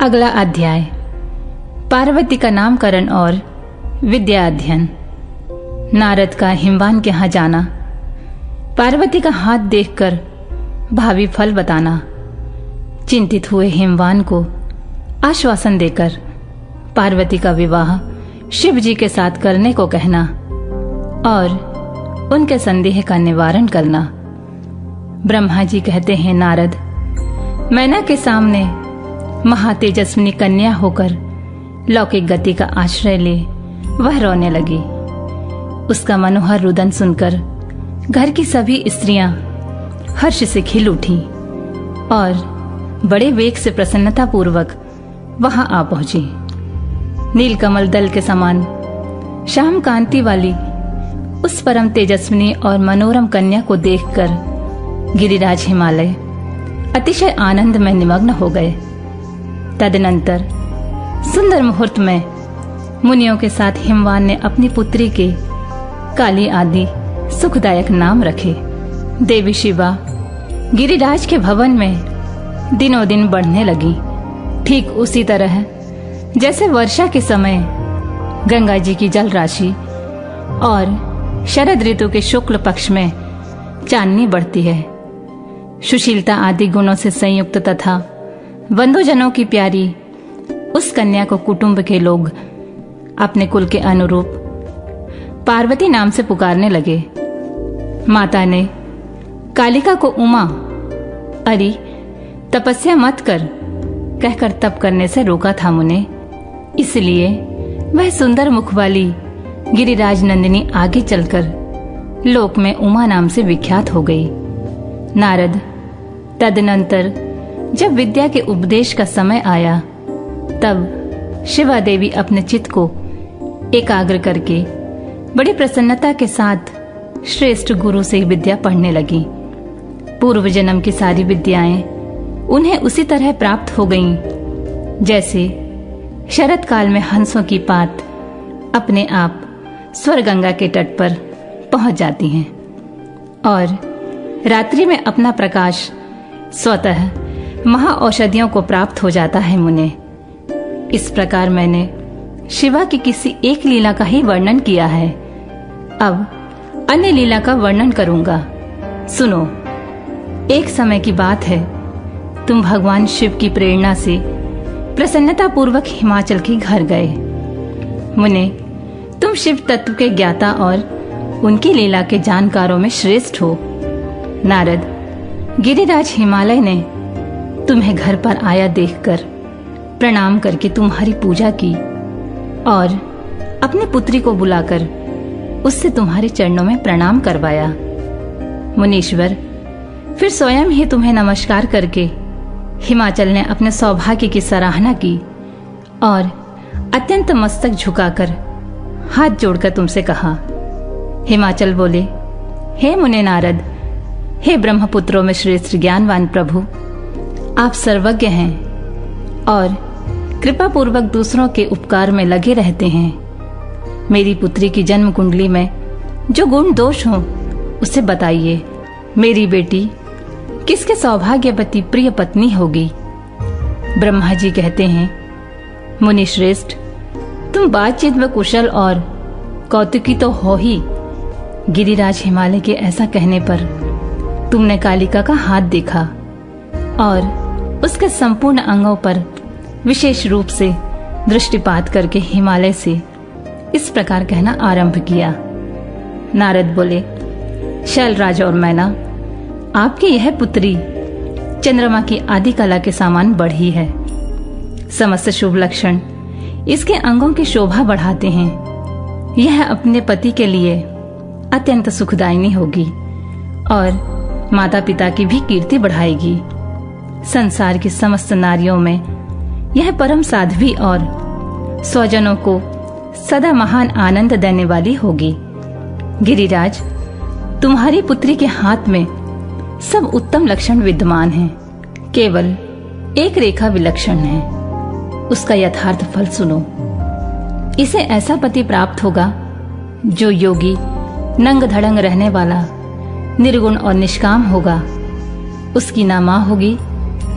अगला अध्याय पार्वती का नामकरण और विद्या अध्ययन। नारद का हिमवान के यहाँ जाना, पार्वती का हाथ देखकर भावी फल बताना, चिंतित हुए हिमवान को आश्वासन देकर पार्वती का विवाह शिव जी के साथ करने को कहना और उनके संदेह का निवारण करना। ब्रह्मा जी कहते हैं, नारद, मैना के सामने महातेजस्विनी कन्या होकर लौकिक गति का आश्रय ले वह रोने लगी। उसका मनोहर रुदन सुनकर घर की सभी स्त्रियां हर्ष से खिल उठी और बड़े वेग से प्रसन्नता पूर्वक वहां आ पहुंची। नीलकमल दल के समान श्याम कांति वाली उस परम तेजस्विनी और मनोरम कन्या को देखकर गिरिराज हिमालय अतिशय आनंद में निमग्न हो गए। तदनंतर सुंदर मुहूर्त में मुनियों के साथ हिमवान ने अपनी पुत्री के काली आदि सुखदायक नाम रखे। देवी शिवा गिरिराज के भवन में दिनों दिन बढ़ने लगी, ठीक उसी तरह जैसे वर्षा के समय गंगा जी की जल राशि और शरद ऋतु के शुक्ल पक्ष में चांदनी बढ़ती है। सुशीलता आदि गुणों से संयुक्त तथा बंधुजनों की प्यारी उस कन्या को कुटुंब के लोग अपने कुल के अनुरूप पार्वती नाम से पुकारने लगे। माता ने कालिका को उमा, अरे तपस्या मत कर कहकर तप करने से रोका था मुने। इसलिए वह सुंदर मुख वाली गिरिराज नंदिनी आगे चलकर लोक में उमा नाम से विख्यात हो गई। नारद, तदनंतर जब विद्या के उपदेश का समय आया तब शिवा देवी अपने चित्त को एकाग्र करके बड़ी प्रसन्नता के साथ श्रेष्ठ गुरु से विद्या पढ़ने लगी। पूर्व जन्म की सारी विद्याएं उन्हें उसी तरह प्राप्त हो गईं जैसे शरद काल में हंसों की पात अपने आप स्वर्गंगा के तट पर पहुंच जाती हैं और रात्रि में अपना प्रकाश स्वतः महाऔषधियों को प्राप्त हो जाता है मुने। इस प्रकार मैंने शिवा की किसी एक लीला का ही वर्णन किया है। अब अन्य लीला का वर्णन करूंगा, सुनो। एक समय की बात है, तुम भगवान शिव की प्रेरणा से प्रसन्नता पूर्वक हिमाचल के घर गए। मुने, तुम शिव तत्व के ज्ञाता और उनकी लीला के जानकारों में श्रेष्ठ हो। नारद, गिरिराज हिमालय ने तुम्हें घर पर आया देखकर प्रणाम करके तुम्हारी पूजा की और अपनी पुत्री को बुलाकर उससे तुम्हारे चरणों में प्रणाम करवाया। मुनीश्वर फिर स्वयं ही तुम्हें नमस्कार करके हिमाचल ने अपने सौभाग्य की सराहना की और अत्यंत मस्तक झुकाकर हाथ जोड़कर तुमसे कहा। हिमाचल बोले, हे मुने नारद, हे ब्रह्मपुत्रों में श्रेष्ठ ज्ञानवान प्रभु, आप सर्वज्ञ हैं और कृपा पूर्वक दूसरों के उपकार में लगे रहते हैं। मेरी पुत्री की जन्म कुंडली में जो गुण दोष हो उसे बताइए। मेरी बेटी किसके सौभाग्यवती प्रिय पत्नी होगी? ब्रह्मा जी कहते हैं, मुनि श्रेष्ठ, तुम बातचीत में कुशल और कौतुकी तो हो ही। गिरिराज हिमालय के ऐसा कहने पर तुमने कालिका का हाथ देखा और उसके संपूर्ण अंगों पर विशेष रूप से दृष्टिपात करके हिमालय से इस प्रकार कहना आरंभ किया। नारद बोले, शैलराज और मैना, आपकी यह पुत्री चंद्रमा की आदि कला के समान बढ़ी है। समस्त शुभ लक्षण इसके अंगों की शोभा बढ़ाते हैं। यह अपने पति के लिए अत्यंत सुखदायिनी होगी और माता पिता की भी कीर्ति बढ़ाएगी। संसार की समस्त नारियों में यह परम साध्वी और स्वजनों को सदा महान आनंद देने वाली होगी। गिरिराज, तुम्हारी पुत्री के हाथ में सब उत्तम लक्षण विद्यमान हैं, केवल एक रेखा विलक्षण है। उसका यथार्थ फल सुनो। इसे ऐसा पति प्राप्त होगा जो योगी, नंग धड़ंग रहने वाला, निर्गुण और निष्काम होगा। उसकी ना माँ होगी,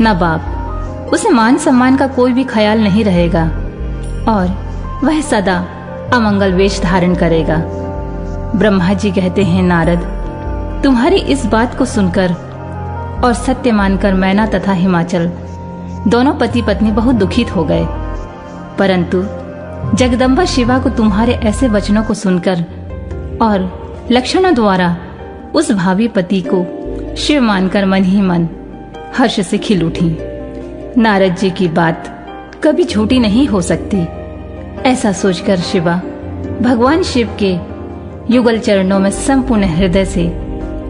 ना बाप, उसे मान सम्मान का कोई भी ख्याल नहीं रहेगा और वह सदा अमंगल वेश धारण करेगा। ब्रह्मा जी कहते हैं, नारद, तुम्हारी इस बात को सुनकर और सत्य मानकर मैना तथा हिमाचल दोनों पति पत्नी बहुत दुखित हो गए। परंतु जगदम्बा शिवा को तुम्हारे ऐसे वचनों को सुनकर और लक्षणों द्वारा उस भावी पति को शिव मानकर मन ही मन हर्ष से खिल उठी। नारद जी की बात कभी झूठी नहीं हो सकती, ऐसा सोचकर शिवा भगवान शिव के युगल चरणों में संपूर्ण हृदय से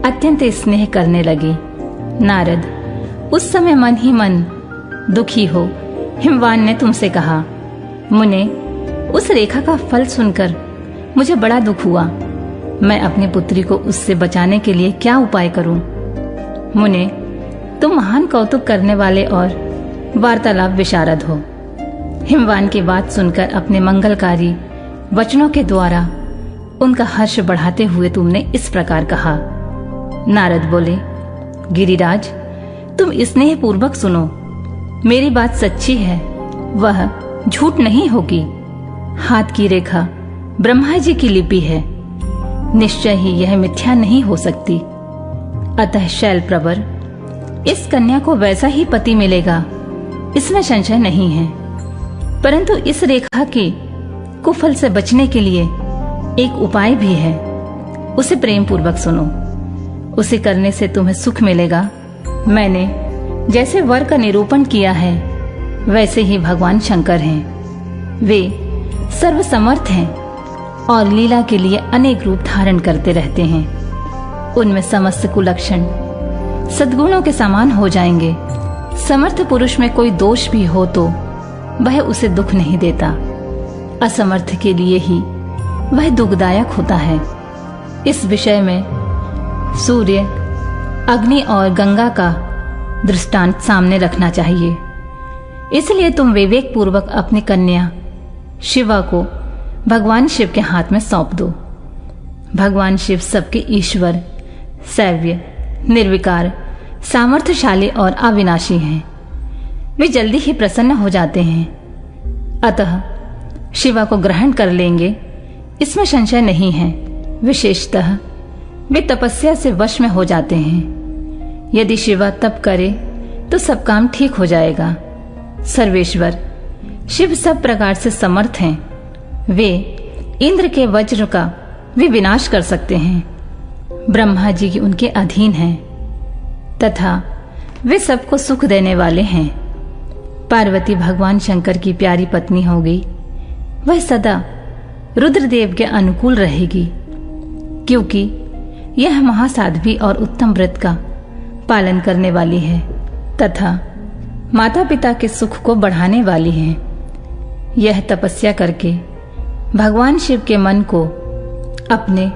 अत्यंत स्नेह करने लगी। नारद, उस समय मन ही मन दुखी हो हिमवान ने तुमसे कहा, मुने, उस रेखा का फल सुनकर मुझे बड़ा दुख हुआ। मैं अपनी पुत्री को उससे बचाने के लिए क्या उपाय करूं? मुने, तुम महान कौतुक करने वाले और वार्तालाप विशारद हो। हिमवान की बात सुनकर अपने मंगलकारी वचनों के द्वारा उनका हर्ष बढ़ाते हुए तुमने इस प्रकार कहा। नारद बोले, गिरिराज, तुम स्नेह पूर्वक सुनो। मेरी बात सच्ची है, वह झूठ नहीं होगी। हाथ की रेखा ब्रह्मा जी की लिपि है, निश्चय ही यह मिथ्या नहीं हो सकती। अतः शैल प्रवर, इस कन्या को वैसा ही पति मिलेगा, इसमें संशय नहीं है। परंतु इस रेखा के कुफल से बचने के लिए एक उपाय भी है, उसे प्रेम पूर्वक सुनो। उसे करने से तुम्हें सुख मिलेगा। मैंने जैसे वर का निरूपण किया है वैसे ही भगवान शंकर हैं। वे सर्वसमर्थ हैं और लीला के लिए अनेक रूप धारण करते रहते हैं। उनमें समस्त कुलक्षण सद्गुणों के समान हो जाएंगे। समर्थ पुरुष में कोई दोष भी हो तो वह उसे दुख नहीं देता, असमर्थ के लिए ही वह दुखदायक होता है। इस विषय में सूर्य, अग्नि और गंगा का दृष्टांत सामने रखना चाहिए। इसलिए तुम विवेक पूर्वक अपनी कन्या शिवा को भगवान शिव के हाथ में सौंप दो। भगवान शिव सबके ईश्वर, सैव्य, निर्विकार, सामर्थ्यशाली और अविनाशी हैं। वे जल्दी ही प्रसन्न हो जाते हैं। अतः शिवा को ग्रहण कर लेंगे, इसमें संशय नहीं है। विशेषतः वे तपस्या से वश में हो जाते हैं। यदि शिवा तप करे तो सब काम ठीक हो जाएगा। सर्वेश्वर शिव सब प्रकार से समर्थ हैं। वे इंद्र के वज्र का भी विनाश कर सकते हैं। ब्रह्मा जी की उनके अधीन हैं तथा वे सबको सुख देने वाले हैं। पार्वती भगवान शंकर की प्यारी पत्नी होगी। वह सदा रुद्रदेव के अनुकूल रहेगी, क्योंकि यह महासाध्वी और उत्तम व्रत का पालन करने वाली है तथा माता पिता के सुख को बढ़ाने वाली है। यह तपस्या करके भगवान शिव के मन को अपने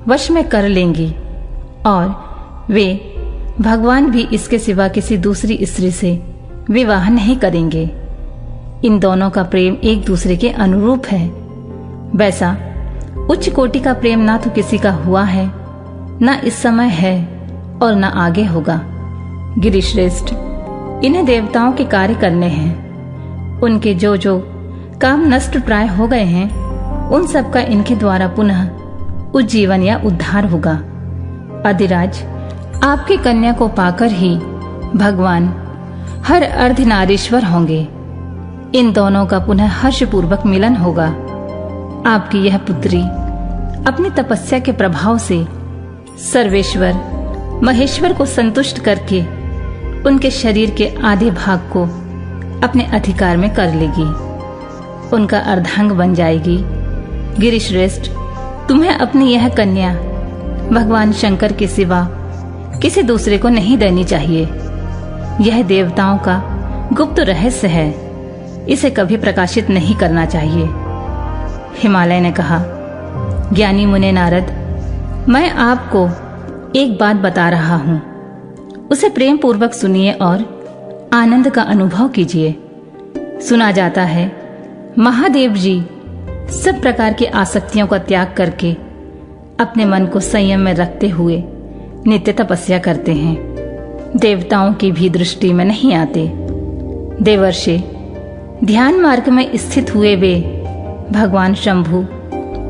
वश में कर लेंगी और वे भगवान भी इसके सिवा किसी दूसरी स्त्री से विवाह नहीं करेंगे। इन दोनों का प्रेम एक दूसरे के अनुरूप है। वैसा उच्च कोटि का प्रेम ना तो किसी का हुआ है, ना इस समय है और ना आगे होगा। गिरिश्रेष्ठ, इन्हें देवताओं के कार्य करने हैं। उनके जो जो काम नष्ट प्राय हो गए हैं, उन सब का इनके द्वारा पुनः उज्जीवन या उद्धार होगा। अधिराज, आपकी कन्या को पाकर ही भगवान हर अर्धनारीश्वर होंगे। इन दोनों का पुनः हर्षपूर्वक मिलन होगा। आपकी यह पुत्री अपनी तपस्या के प्रभाव से सर्वेश्वर महेश्वर को संतुष्ट करके उनके शरीर के आधे भाग को अपने अधिकार में कर लेगी, उनका अर्धांग बन जाएगी। गिरिश्रेष्ठ, तुम्हें अपनी यह कन्या भगवान शंकर के सिवा किसी दूसरे को नहीं देनी चाहिए। यह देवताओं का गुप्त रहस्य है, इसे कभी प्रकाशित नहीं करना चाहिए। हिमालय ने कहा, ज्ञानी मुने नारद, मैं आपको एक बात बता रहा हूं, उसे प्रेम पूर्वक सुनिए और आनंद का अनुभव कीजिए। सुना जाता है महादेव जी सब प्रकार की आसक्तियों का त्याग करके अपने मन को संयम में रखते हुए नित्य तपस्या करते हैं। देवताओं की भी दृष्टि में नहीं आते। देवर्षि, ध्यान मार्ग में स्थित हुए वे भगवान शंभु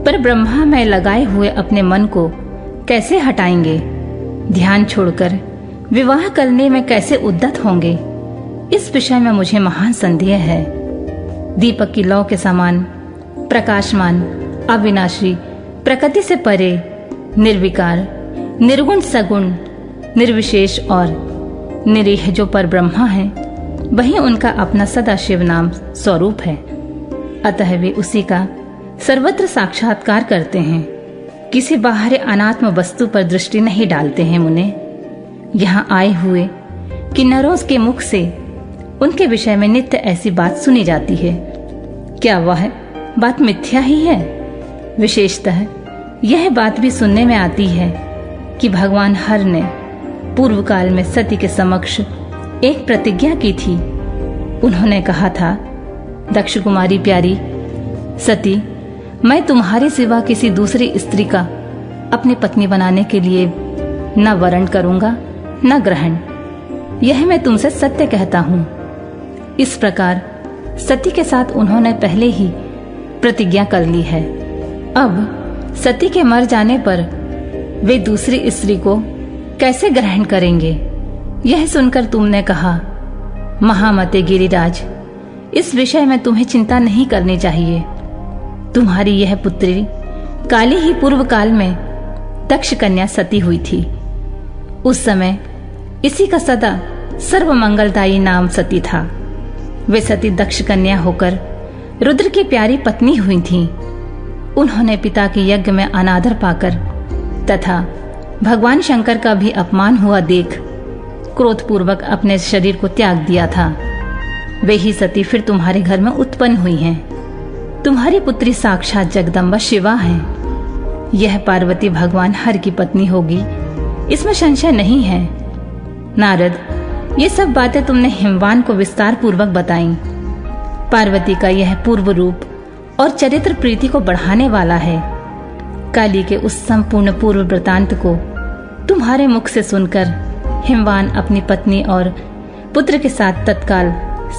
पर ब्रह्मा में लगाए हुए अपने मन को कैसे हटाएंगे? ध्यान छोड़कर विवाह करने में कैसे उद्यत होंगे? इस विषय में मुझे महान संदेह है। दीपक की लौ के समान प्रकाशमान, अविनाशी, प्रकृति से परे, निर्विकार, निर्गुण, सगुण, निर्विशेष और निरीह जो पर ब्रह्मा है, वही उनका अपना सदाशिव नाम स्वरूप है। अतः वे उसी का सर्वत्र साक्षात्कार करते हैं, किसी बाहरी अनात्म वस्तु पर दृष्टि नहीं डालते हैं। मुने, यहाँ आए हुए किन्नरों के मुख से उनके विषय में नित्य ऐसी बात सुनी जाती है। क्या वह बात मिथ्या ही है? विशेषतः यह बात भी सुनने में आती है कि भगवान हर ने पूर्व काल में सती के समक्ष एक प्रतिज्ञा की थी। उन्होंने कहा था, दक्ष कुमारी प्यारी सती, मैं तुम्हारे सिवा किसी दूसरी स्त्री का अपनी पत्नी बनाने के लिए न वरण करूंगा न ग्रहण। यह मैं तुमसे सत्य कहता हूं। इस प्रकार सती के साथ उन्होंने पहले ही प्रतिज्ञा कर ली है। अब सती के मर जाने पर वे दूसरी स्त्री को कैसे ग्रहण करेंगे? यह सुनकर तुमने कहा, महामते गिरिराज, इस विषय में तुम्हें चिंता नहीं करनी चाहिए। तुम्हारी यह पुत्री काली ही पूर्व काल में दक्ष कन्या सती हुई थी। उस समय इसी का सदा सर्वमंगलदायी नाम सती था। वे सती दक्ष कन्या होकर रुद्र की प्यारी पत्नी हुई थीं। उन्होंने पिता के यज्ञ में अनादर पाकर तथा भगवान शंकर का भी अपमान हुआ देख क्रोधपूर्वक अपने शरीर को त्याग दिया था। वे ही सती फिर तुम्हारे घर में उत्पन्न हुई हैं। तुम्हारी पुत्री साक्षात जगदम्बा शिवा है। यह पार्वती भगवान हर की पत्नी होगी, इसमें संशय नहीं है। नारद, ये सब बातें तुमने हिमवान को विस्तार पूर्वक बताई। पार्वती का यह पूर्व रूप और चरित्र प्रीति को बढ़ाने वाला है। काली के उस संपूर्ण पूर्व वृतांत को तुम्हारे मुख से सुनकर हिमवान अपनी पत्नी और पुत्र के साथ तत्काल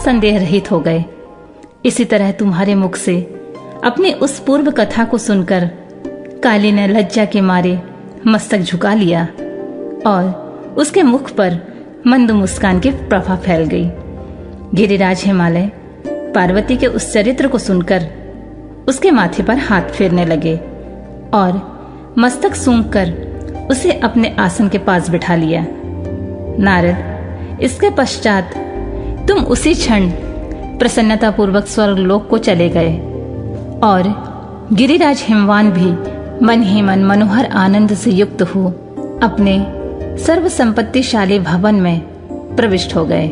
संदेह रहित हो गए। इसी तरह तुम्हारे मुख से अपनी उस पूर्व कथा को सुनकर काली ने लज्जा के मारे मस्तक झुका लिया और उसके मुख पर मंद मुस्कान की प्रभा फैल गई। गिरिराज हिमालय पार्वती के उस चरित्र को सुनकर उसके माथे पर हाथ फेरने लगे और मस्तक सूंघकर उसे अपने आसन के पास बिठा लिया। नारद, इसके पश्चात तुम उसी क्षण प्रसन्नतापूर्वक स्वर्गलोक को चले गए और गिरिराज हिमवान भी मन ही मन मनोहर आनंद से युक्त हो अपने सर्व संपत्तिशाली भवन में प्रविष्ट हो गए।